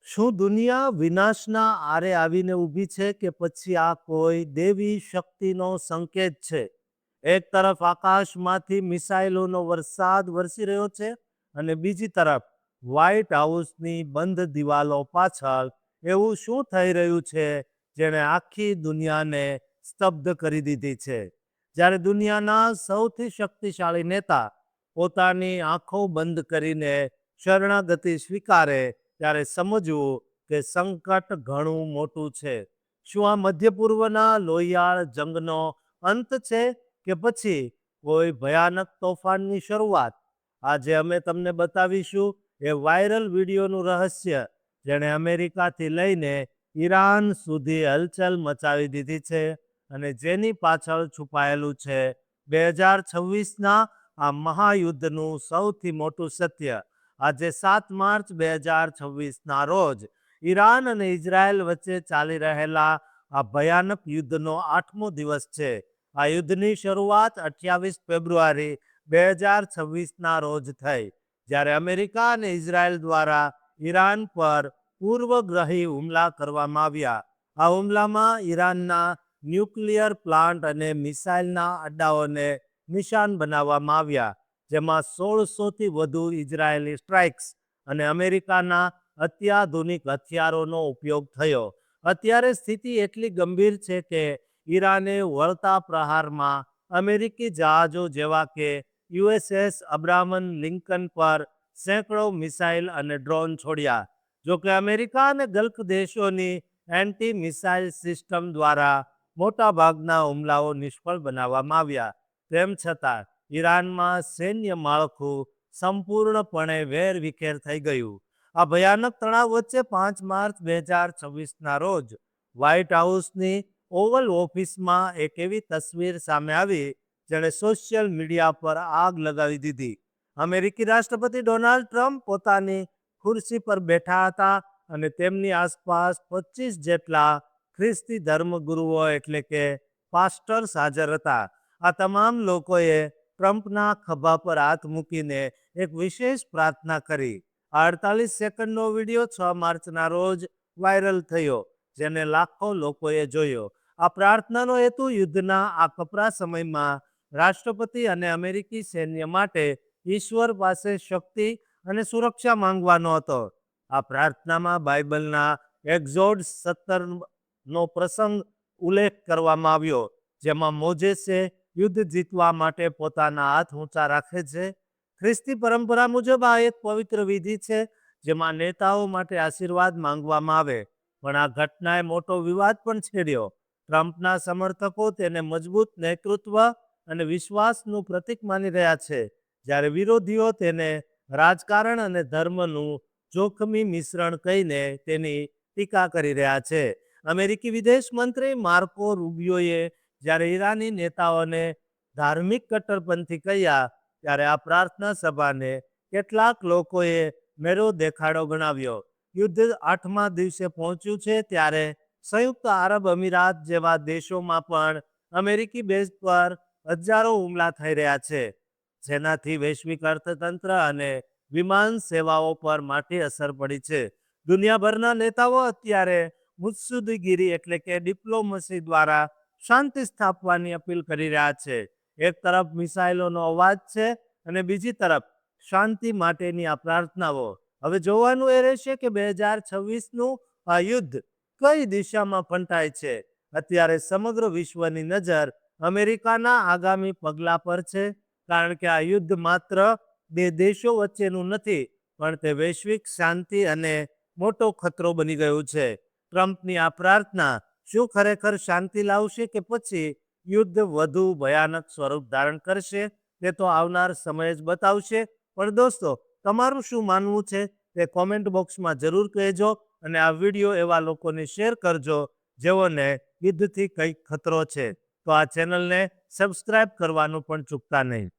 શું દુનિયા વિનાશના આરે આવીને ઊભી છે કે પછી આ કોઈ દેવી શક્તિનો સંકેત છે? એક તરફ આકાશમાંથી મિસાઇલોનો વરસાદ વરસી રહ્યો છે અને બીજી તરફ વ્હાઇટ હાઉસની બંધ દિવાલો પાછળ એવું શું થઈ રહ્યું છે જેણે આખી દુનિયાને સ્તબ્ધ કરી દીધી છે? જ્યારે દુનિયાના સૌથી શક્તિશાળી નેતા પોતાની આંખો બંધ કરીને શરણાગતિ સ્વીકારે ત્યારે સમજવું કે સંકટ ઘણું મોટું છે. શું આ મધ્ય પૂર્વના લોહિયાળ જંગનો અંત છે કે પછી કોઈ ભયાનક તોફાનની શરૂઆત? આજે અમે તમને બતાવીશું એ વાયરલ વિડીયોનું રહસ્ય જેણે અમેરિકાથી લઈને ઈરાન સુધી હલચલ મચાવી દીધી છે અને જેની પાછળ છુપાયેલું છે 2026ના આ મહાયુદ્ધનું સૌથી મોટું સત્ય. આજે 7 માર્ચ 2026ના રોજ ઈરાન અને ઇઝરાયલ વચ્ચે ચાલી રહેલા આ ભયાનક યુદ્ધનો 8મો દિવસ છે. આ યુદ્ધની શરૂઆત 28 ફેબ્રુઆરી 2026ના રોજ થઈ, જ્યારે અમેરિકા અને ઇઝરાયલ દ્વારા ઈરાન પર પૂર્વગ્રહી હુમલા કરવામાં આવ્યા. આ હુમલામાં ઈરાનના ન્યુક્લિયર પ્લાન્ટ અને મિસાઇલના અડ્ડાઓને નિશાન બનાવવામાં આવ્યા, જેમાં 1600થી વધુ ઇઝરાયેલી સ્ટ્રાઇક્સ અને અમેરિકાના અત્યાધુનિક હથિયારોનો ઉપયોગ થયો. અત્યારે સ્થિતિ એટલી ગંભીર છે કે ઈરાને વળતા પ્રહારમાં અમેરિકી જહાજો જેવા કે યુએસએસ અબ્રાહમ લિંકન પર સેંકડો મિસાઇલ અને ડ્રોન છોડ્યા. જોકે અમેરિકા અને ગલ્ફ દેશોની એન્ટી મિસાઇલ સિસ્ટમ દ્વારા મોટાભાગના હુમલાઓ નિષ્ફળ બનાવવામાં આવ્યા. તેમ છતાં ઈરાનમાં સૈન્ય માળખું સંપૂર્ણપણે વેરવિખેર થઈ ગયું. આ ભયાનક તણાવ વચ્ચે 5 માર્ચ 2026ના રોજ વ્હાઇટ હાઉસની ઓવલ ઓફિસમાં એક એવી તસવીર સામે આવી જેણે સોશિયલ મીડિયા પર આગ લગાવી દીધી. અમેરિકી રાષ્ટ્રપતિ ડોનાલ્ડ ટ્રમ્પ પોતાની ખુરશી પર બેઠા હતા અને તેમની આસપાસ 25 જેટલા ખ્રિસ્તી ધર્મગુરુઓ એટલે કે પાસ્ટર્સ હાજર હતા. આ તમામ લોકોએ ટ્રમ્પના ખભા પર હાથ મૂકીને એક વિશેષ પ્રાર્થના કરી. 48 સેકન્ડનો વિડીયો 6 માર્ચના રોજ વાયરલ થયો, જેને લાખો લોકોએ જોયો. આ પ્રાર્થનાનો હેતુ યુદ્ધના આ કપરા સમયમાં રાષ્ટ્રપતિ અને અમેરિકી સૈન્ય માટે ઈશ્વર પાસે શક્તિ અને સુરક્ષા માંગવાનો હતો. આ પ્રાર્થનામાં બાઇબલના એક્ઝોડ 17નો પ્રસંગ ઉલ્લેખ કરવામાં આવ્યો, જેમાં મોજેસે યુદ્ધ જીતવા માટે પોતાના હાથ ઊંચા રાખે છે. ખ્રિસ્તી પરંપરા મુજબ આ એક પવિત્ર વિધિ છે જેમાં નેતાઓ માટે આશીર્વાદ માંગવામાં આવે. પણ આ ઘટનાએ મોટો વિવાદ પણ છેડ્યો. ટ્રમ્પના સમર્થકો તેને મજબૂત નેતૃત્વ અને વિશ્વાસનું પ્રતીક માની રહ્યા છે, જ્યારે વિરોધીઓ તેને રાજકારણ અને ધર્મનું જોખમી મિશ્રણ કહીને તેની ટીકા કરી રહ્યા છે. અમેરિકી વિદેશ મંત્રી માર્કો રૂબિયોએ જ્યારે ઈરાની નેતાઓને ધાર્મિક કટ્ટરપંથી કહ્યા, ત્યારે આ પ્રાર્થના સભાને કેટલાક લોકોએ મેળો દેખાડો ગણાવ્યો. યુદ્ધ 8મા દિવસે પહોંચ્યું છે ત્યારે સંયુક્ત આરબ અમીરાત જેવા દેશોમાં પણ અમેરિકી બેઝ પર હજારો હુમલા થઈ રહ્યા છે, જેનાથી વૈશ્વિક અર્થતંત્ર અને વિમાન સેવાઓ પર માઠી અસર પડી છે. દુનિયાભરના નેતાઓ અત્યારે મુત્સદ્દીગીરી એટલે કે ડિપ્લોમસી દ્વારા શાંતિ સ્થાપવાની અપીલ કરી રહ્યા છે. એક તરફ મિસાઇલોનો અવાજ છે અને બીજી તરફ શાંતિ માટેની આ પ્રાર્થનાઓ. હવે જોવાનું એ રહેશે કે 2026નું આ યુદ્ધ કઈ દિશામાં ફંટાય છે. અત્યારે સમગ્ર વિશ્વની નજર અમેરિકાના આગામી પગલાં પર છે, કારણ કે આ યુદ્ધ માત્ર બે દેશો વચ્ચેનું નથી, પણ તે વૈશ્વિક શાંતિ અને મોટો ખતરો બની ગયું છે. ટ્રમ્પની આ પ્રાર્થના શું ખરેખર શાંતિ લાવશે કે પછી યુદ્ધ વધુ ભયાનક સ્વરૂપ ધારણ કરશે? તે તો આવનાર સમય જ બતાવશે. પણ દોસ્તો, તમારું શું માનવું છે તે કોમેન્ટ બોક્સમાં જરૂર કહેજો અને આ વિડીયો એવા લોકોને શેર કરજો જેઓને યુદ્ધથી કંઈક ખતરો છે. તો આ ચેનલને સબસ્ક્રાઇબ કરવાનું પણ ચૂકતા નહીં.